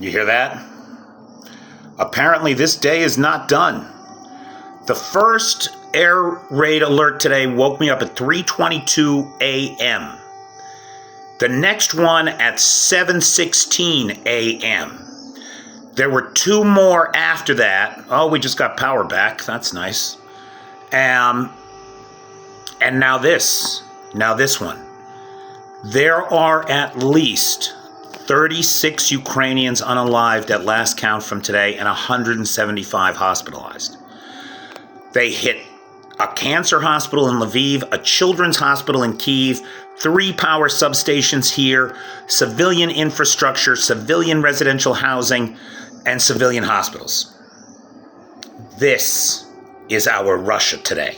You hear that? Apparently this day is not done. The first air raid alert today woke me up at 3:22 a.m. The next one at 7:16 a.m. There were two more after that. Oh, we just got power back. That's nice. And now this one. There are at least 36 Ukrainians unalived at last count from today and 175 hospitalized. They hit a cancer hospital in Lviv, a children's hospital in Kyiv, 3 power substations here, civilian infrastructure, civilian residential housing, and civilian hospitals. This is our Russia today.